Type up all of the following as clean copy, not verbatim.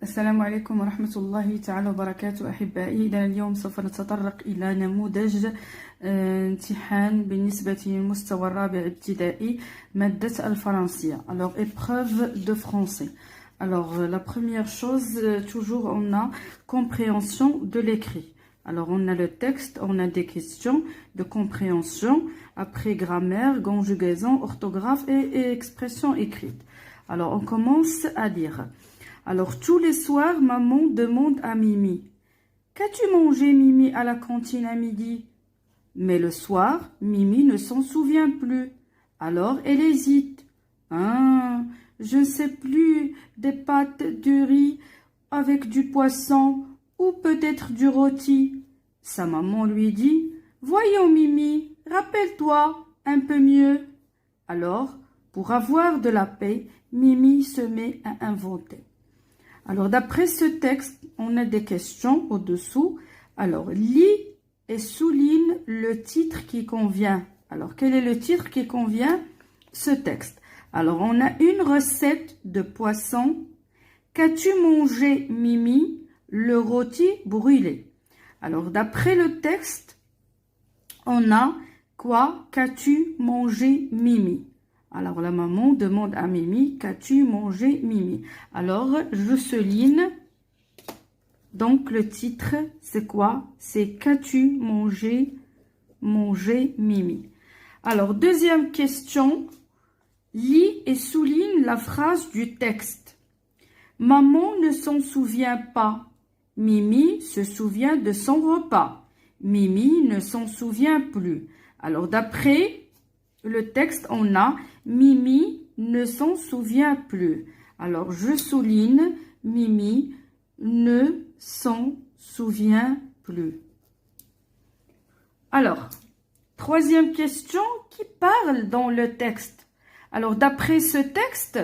السلام عليكم ورحمة الله تعالى وبركاته أحبائي. إذا اليوم سوف نتطرق إلى نموذج امتحان بالنسبة للمستوى الرابع ابتدائي مادة الفرنسية. Alors, épreuve de français. Alors, la première chose, toujours on a compréhension de l'écrit. Alors, on a le texte, on a des questions de compréhension, après grammaire, conjugaison, orthographe et expression écrite. Alors, on commence à lire. Alors, tous les soirs, maman demande à Mimi: qu'as-tu mangé, Mimi, à la cantine à midi? Mais le soir, Mimi ne s'en souvient plus. Alors, elle hésite. Ah, je ne sais plus, des pâtes, du riz avec du poisson ou peut-être du rôti. Sa maman lui dit: voyons, Mimi, rappelle-toi un peu mieux. Alors, pour avoir de la paix, Mimi se met à inventer. Alors, d'après ce texte, on a des questions au-dessous. Alors, lis et souligne le titre qui convient. Alors, quel est le titre qui convient? Ce texte. Alors, on a une recette de poisson. Qu'as-tu mangé, Mimi? Le rôti brûlé. Alors, d'après le texte, on a quoi? Qu'as-tu mangé, Mimi? Alors, la maman demande à Mimi: qu'as-tu mangé, Mimi? Alors, je souligne. Donc, le titre, c'est quoi? C'est qu'as-tu mangé, Mimi? Alors, deuxième question. Lis et souligne la phrase du texte. Maman ne s'en souvient pas. Mimi se souvient de son repas. Mimi ne s'en souvient plus. Alors, d'après le texte, on a Mimi ne s'en souvient plus. Alors, je souligne Mimi ne s'en souvient plus. Alors, troisième question qui parle dans le texte. Alors, d'après ce texte,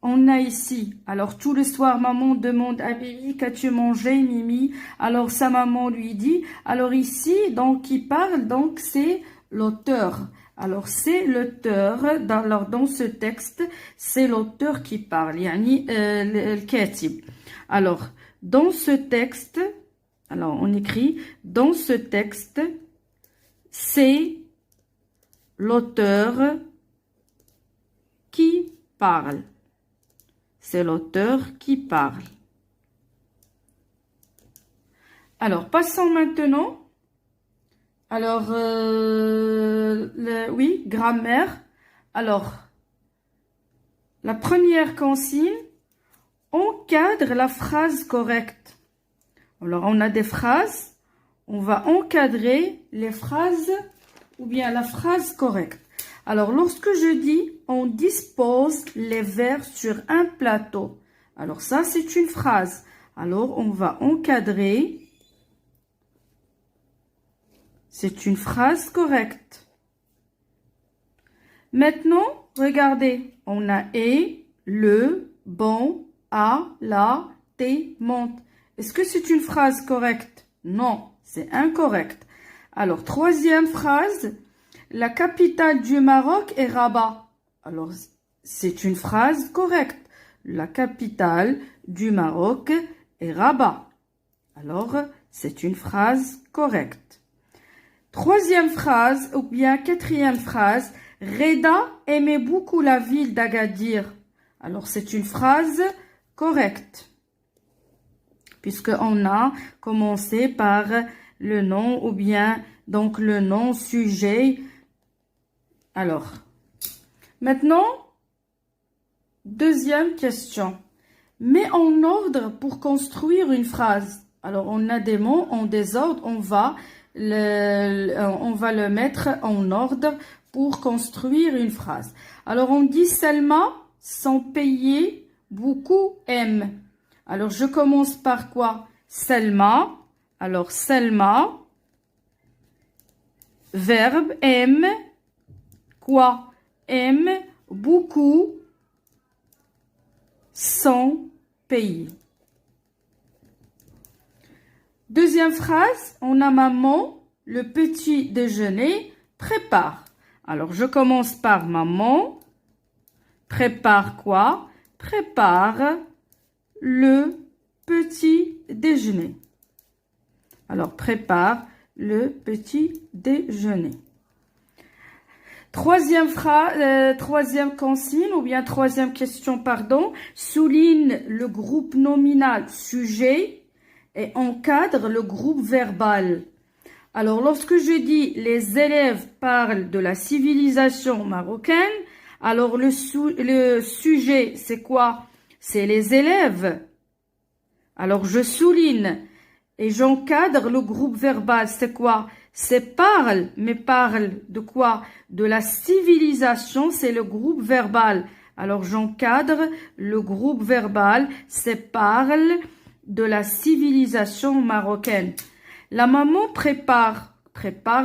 on a ici, alors tout le soir, maman demande à Mimi: qu'as-tu mangé, Mimi? Alors, sa maman lui dit. Alors, ici, donc, qui parle, donc, c'est l'auteur. Alors, c'est l'auteur, dans ce texte, c'est l'auteur qui parle, yani al-katib. Alors, dans ce texte, alors on écrit, dans ce texte, c'est l'auteur qui parle. C'est l'auteur qui parle. Alors, passons maintenant. Alors, oui, grammaire. Alors, la première consigne, encadre la phrase correcte. Alors, on a des phrases, on va encadrer les phrases ou bien la phrase correcte. Alors, lorsque je dis on dispose les verres sur un plateau, alors ça, c'est une phrase. Alors, on va encadrer. C'est une phrase correcte. Maintenant, regardez, on a et, le, bon, à, la, t'es, monte. Est-ce que c'est une phrase correcte? Non, c'est incorrect. Alors, troisième phrase, la capitale du Maroc est Rabat. Alors, c'est une phrase correcte. La capitale du Maroc est Rabat. Alors, c'est une phrase correcte. Troisième phrase, ou bien quatrième phrase, Reda aimait beaucoup la ville d'Agadir. Alors, c'est une phrase correcte, puisqu'on a commencé par le nom, ou bien donc le nom, sujet. Alors, maintenant, deuxième question. Mets en ordre pour construire une phrase. Alors, on a des mots en désordre, on va le mettre en ordre pour construire une phrase. Alors, on dit Selma, sans payer, beaucoup aime. Alors, je commence par quoi? Selma. Alors, Selma, verbe, aime, quoi? Aime, beaucoup, sans payer. Deuxième phrase, on a maman, le petit déjeuner prépare. Alors, je commence par maman, prépare quoi? Prépare le petit déjeuner. Alors, prépare le petit déjeuner. Troisième consigne, ou bien troisième question, pardon. Souligne le groupe nominal sujet et encadre le groupe verbal. Alors, lorsque je dis les élèves parlent de la civilisation marocaine, alors le sujet, c'est quoi? C'est les élèves. Alors, je souligne et j'encadre le groupe verbal. C'est quoi? C'est parle, mais parle de quoi? De la civilisation, c'est le groupe verbal. Alors, j'encadre le groupe verbal. C'est parle de la civilisation marocaine. La maman prépare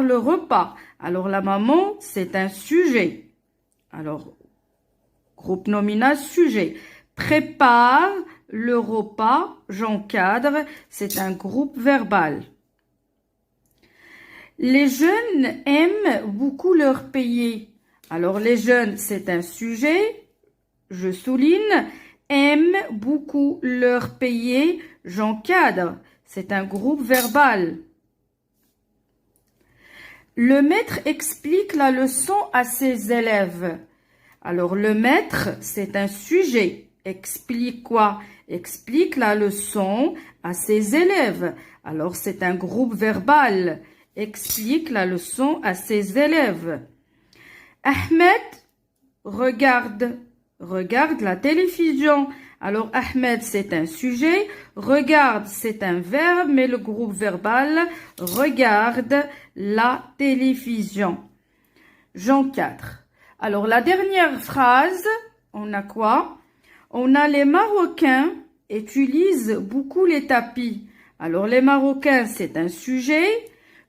le repas. Alors, la maman, c'est un sujet. Alors, groupe nominal, sujet. Prépare le repas, j'encadre, c'est un groupe verbal. Les jeunes aiment beaucoup leur pays. Alors, les jeunes, c'est un sujet, je souligne. Aiment beaucoup leur pays, j'encadre, c'est un groupe verbal. Le maître explique la leçon à ses élèves. Alors, le maître, c'est un sujet. Explique quoi? Explique la leçon à ses élèves. Alors, c'est un groupe verbal. Explique la leçon à ses élèves. Ahmed regarde la télévision. Alors, Ahmed, c'est un sujet. Regarde, c'est un verbe, mais le groupe verbal regarde la télévision. J'encadre. Alors, la dernière phrase, on a quoi? On a les Marocains utilisent beaucoup les tapis. Alors, les Marocains, c'est un sujet,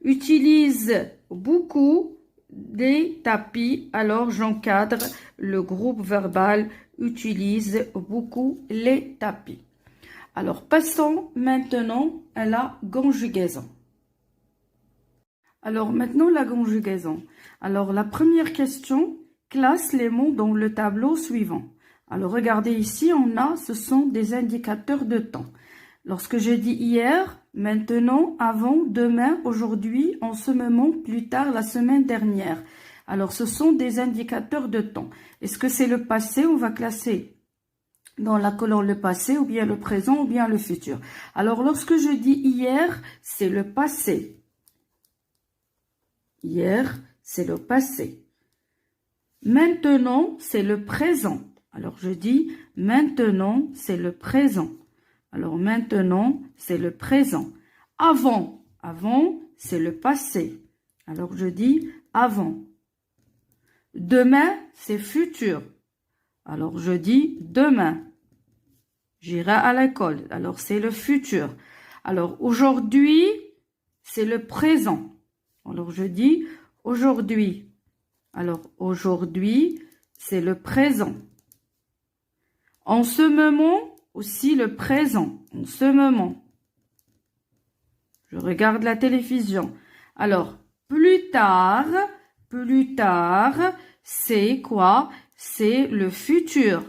utilisent beaucoup des tapis. Alors, j'encadre le groupe verbal utilise beaucoup les tapis. Alors, passons maintenant à la conjugaison. Alors, maintenant, la conjugaison. Alors, la première question, classe les mots dans le tableau suivant. Alors, regardez ici, ce sont des indicateurs de temps. Lorsque je dis hier, maintenant, avant, demain, aujourd'hui, en ce moment, plus tard, la semaine dernière. Alors, ce sont des indicateurs de temps. Est-ce que c'est le passé? On va classer dans la colonne le passé, ou bien le présent, ou bien le futur. Alors, lorsque je dis hier, c'est le passé. Hier, c'est le passé. Maintenant, c'est le présent. Alors, je dis maintenant, c'est le présent. Alors, maintenant, c'est le présent. Avant, c'est le passé. Alors, je dis avant. Demain, c'est futur. Alors, je dis demain. J'irai à l'école. Alors, c'est le futur. Alors, aujourd'hui, c'est le présent. Alors, je dis aujourd'hui. Alors, aujourd'hui, c'est le présent. En ce moment, aussi le présent. En ce moment. Je regarde la télévision. Alors, plus tard, c'est quoi? C'est le futur.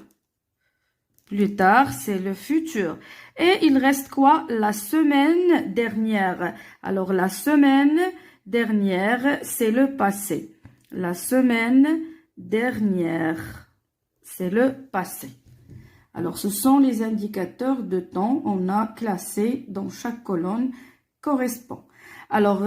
Plus tard, c'est le futur. Et il reste quoi? La semaine dernière. Alors, la semaine dernière, c'est le passé. La semaine dernière, c'est le passé. Alors, ce sont les indicateurs de temps. On a classé dans chaque colonne correspond. Alors,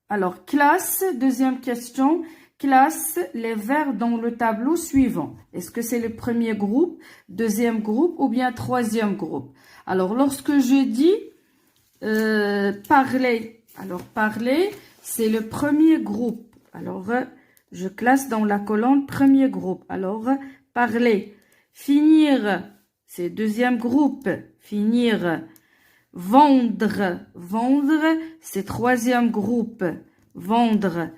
Alors, classe, deuxième question. Classe les verbes dans le tableau suivant. Est-ce que c'est le premier groupe, deuxième groupe ou bien troisième groupe? Alors, lorsque je dis parler, alors parler, c'est le premier groupe. Alors, je classe dans la colonne premier groupe. Alors, parler. Finir, c'est deuxième groupe. Finir. Vendre, c'est troisième groupe. Vendre.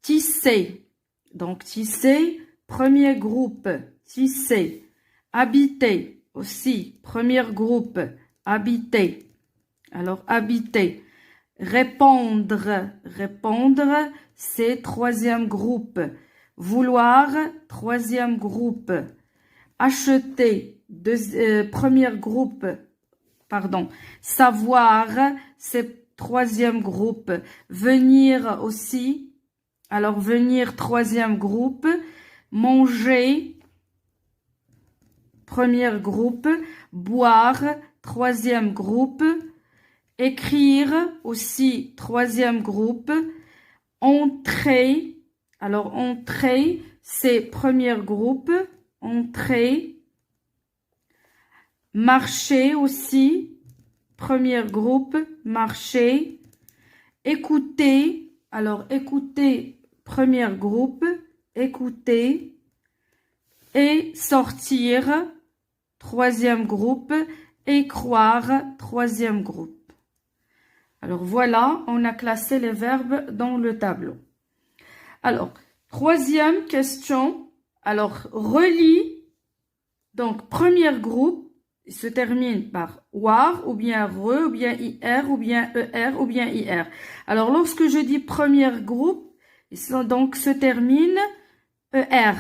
Tisser, donc tisser, premier groupe, tisser. Habiter, aussi, premier groupe, habiter. Alors, habiter. Répondre, c'est troisième groupe. Vouloir, troisième groupe. Acheter, premier groupe, pardon. Savoir, c'est troisième groupe. Venir aussi. Alors, venir, troisième groupe. Manger, premier groupe. Boire, troisième groupe. Écrire aussi, troisième groupe. Entrer, alors entrer, c'est premier groupe. Entrer. Marcher aussi, premier groupe. Marcher. Écouter, alors écouter, premier groupe. Écouter. Et sortir, troisième groupe. Et croire, troisième groupe. Alors voilà, on a classé les verbes dans le tableau. Alors, troisième question. Alors, relis. Donc, premier groupe, il se termine par war, ou bien re, ou bien ir, ou bien er, ou bien ir. Alors, lorsque je dis premier groupe, donc se termine er.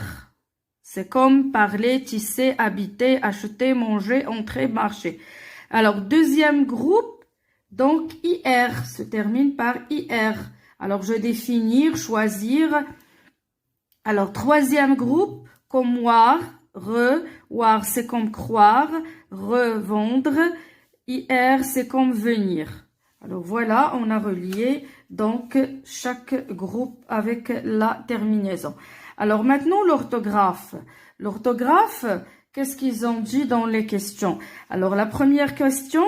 C'est comme parler, tisser, habiter, acheter, manger, entrer, marcher. Alors, deuxième groupe, donc, IR se termine par IR. Alors, je définis, choisir. Alors, troisième groupe, comme war, war c'est comme croire, revendre, IR c'est comme venir. Alors, voilà, on a relié donc chaque groupe avec la terminaison. Alors, maintenant, l'orthographe. L'orthographe, qu'est-ce qu'ils ont dit dans les questions? Alors, la première question,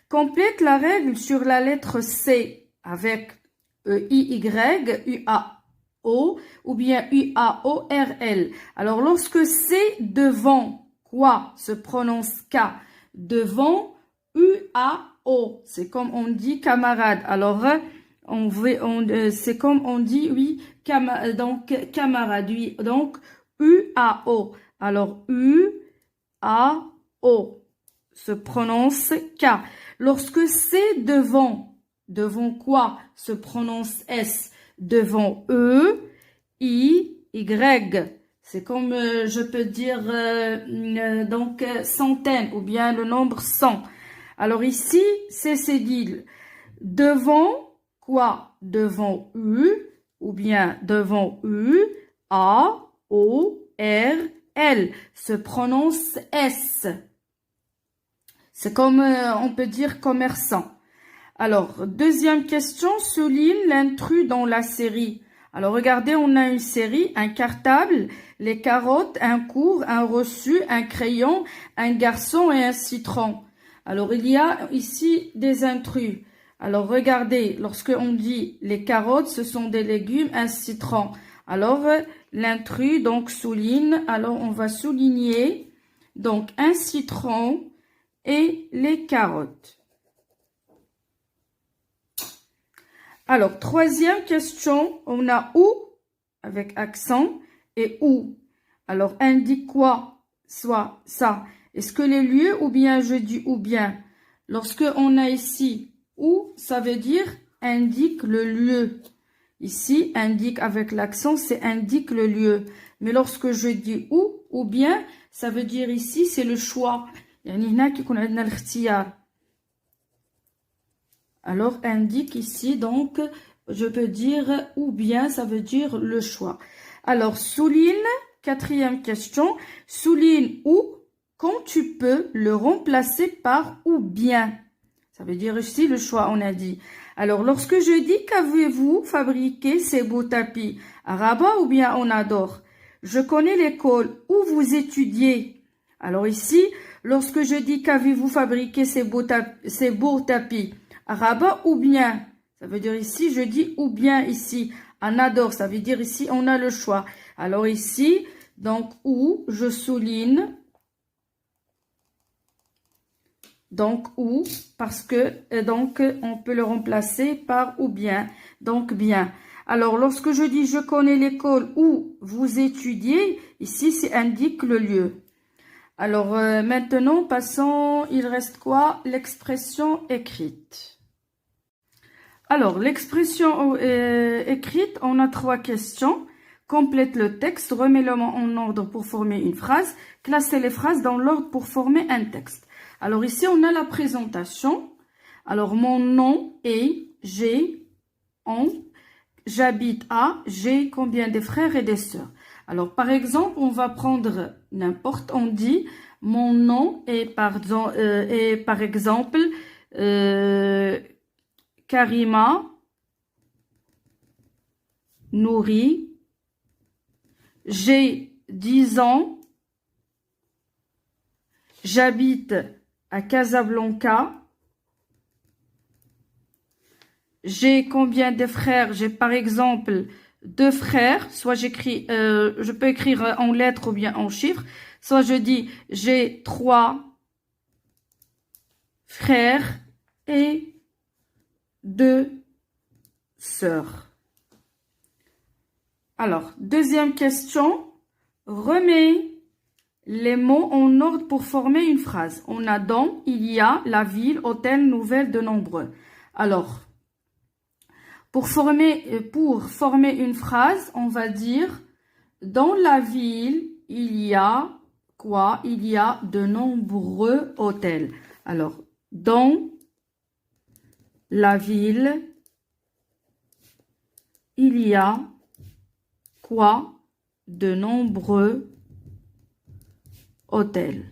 complète la règle sur la lettre C avec E-I-Y, U-A-O ou bien U-A-O-R-L. Alors, lorsque C devant quoi se prononce K? Devant U-A-O. C'est comme on dit camarade. Alors, c'est comme on dit, oui, donc camarade, oui, donc U-A-O. Alors, U-A-O se prononce K. Lorsque c'est devant quoi se prononce S? Devant E, I, Y. C'est comme, je peux dire, donc, centaine ou bien le nombre 100. Alors ici, c'est cédille. Devant quoi? Devant U ou bien devant U, A, O, R, L. Se prononce S. C'est comme, on peut dire, commerçant. Alors, deuxième question, souligne l'intrus dans la série. Alors, regardez, on a une série, un cartable, les carottes, un cours, un reçu, un crayon, un garçon et un citron. Alors, il y a ici des intrus. Alors, regardez, lorsque on dit les carottes, ce sont des légumes, un citron. Alors, l'intrus, donc, souligne. Alors, on va souligner, donc, un citron et les carottes. Alors, troisième question, on a où avec accent et où. Alors, indique quoi? Soit ça. Est-ce que les lieux ou bien je dis ou bien? Lorsque on a ici où, ça veut dire indique le lieu. Ici, indique avec l'accent, c'est indique le lieu. Mais lorsque je dis où ou bien, ça veut dire ici, c'est le choix. Alors, indique ici, donc, je peux dire ou bien, ça veut dire le choix. Alors, souligne, quatrième question, souligne où quand tu peux le remplacer par ou bien. Ça veut dire ici le choix, on a dit. Alors, lorsque je dis qu'avez-vous fabriqué ces beaux tapis à Rabat ou bien en Nador? Je connais l'école où vous étudiez. Alors ici, lorsque je dis qu'avez-vous fabriqué ces beaux tapis à Rabat ou bien, ça veut dire ici, je dis ou bien ici. À Nador, ça veut dire ici, on a le choix. Alors ici, donc où, je souligne. Donc où, parce que donc on peut le remplacer par ou bien. Donc bien. Alors lorsque je dis je connais l'école où vous étudiez, ici c'est indique le lieu. Alors maintenant passons, il reste quoi? L'expression écrite. Alors l'expression écrite, on a trois questions. complète le texte, remets le mot en ordre pour former une phrase, classez les phrases dans l'ordre pour former un texte. Alors ici, on a la présentation. Alors, mon nom est, j'ai, on, j'habite à, j'ai combien de frères et de sœurs. Alors, par exemple, on va prendre n'importe, on dit, mon nom est par exemple, Karima Nouri, j'ai 10 ans, j'habite à Casablanca, j'ai combien de frères? J'ai par exemple 2 frères, soit j'écris, je peux écrire en lettres ou bien en chiffres, soit je dis j'ai 3 frères et 2 sœurs. Alors, deuxième question, remets les mots en ordre pour former une phrase. On a dans, il y a, la ville, hôtel, nouvelle, de nombreux. Alors, pour former une phrase, on va dire dans la ville, il y a quoi? Il y a de nombreux hôtels. Alors, dans la ville, il y a quoi? De nombreux hôtels.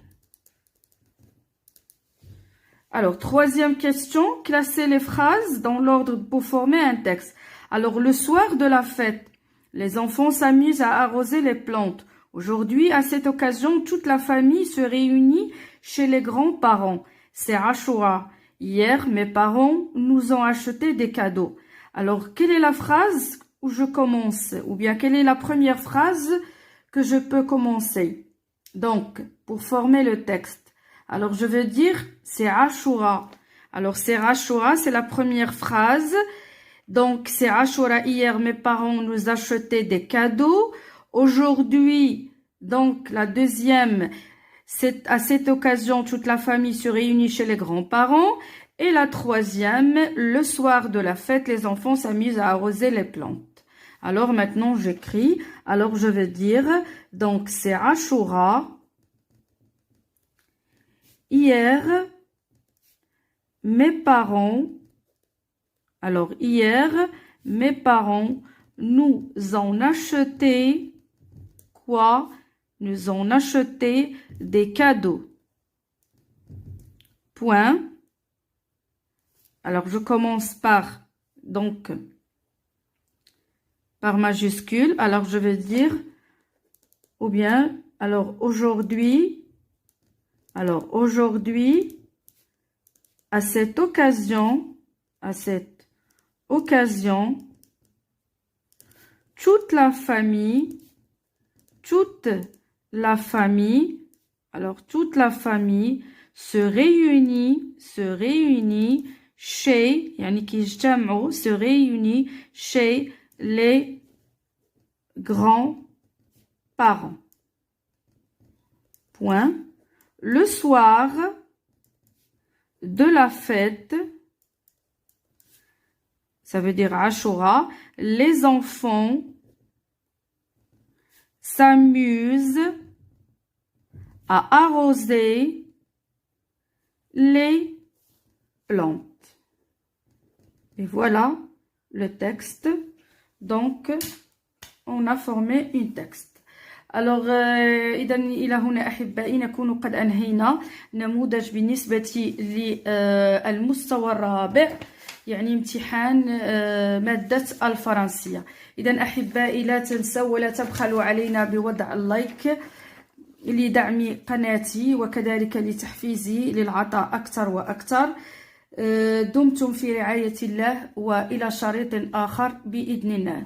Alors, troisième question, classer les phrases dans l'ordre pour former un texte. Alors, le soir de la fête, les enfants s'amusent à arroser les plantes. Aujourd'hui, à cette occasion, toute la famille se réunit chez les grands-parents. C'est Ashura. Hier, mes parents nous ont acheté des cadeaux. Alors, quelle est la phrase où je commence? Ou bien, quelle est la première phrase que je peux commencer? Donc, pour former le texte. Alors, je veux dire, c'est Ashura. Alors, c'est Ashura, c'est la première phrase. Donc, c'est Ashura. Hier, mes parents nous achetaient des cadeaux. Aujourd'hui, donc, la deuxième, c'est à cette occasion, toute la famille se réunit chez les grands-parents. Et la troisième, le soir de la fête, les enfants s'amusent à arroser les plantes. Alors, maintenant, j'écris. Alors, je vais dire, donc, c'est Ashura. Hier, mes parents, nous ont acheté quoi? Nous ont acheté des cadeaux. Point. Alors, je commence par majuscule. Alors, je vais dire, ou bien, alors, aujourd'hui, à cette occasion, toute la famille se réunit chez les grands-parents. Point. Le soir de la fête, ça veut dire Ashura, les enfants s'amusent à arroser les plantes. Et voilà le texte. Donc, on a formé un texte. Alors, إذا إلى هنا أحبائي نكون قد أنهينا نموذج بالنسبة للمستوى الرابع، يعني امتحان مادة الفرنسية. إذا أحبائي لا تنسوا ولا تبخلوا علينا بوضع اللايك لدعم قناتي وكذلك لتحفيزي للعطاء أكثر وأكثر. دمتم في رعاية الله وإلى شريط آخر بإذن الله.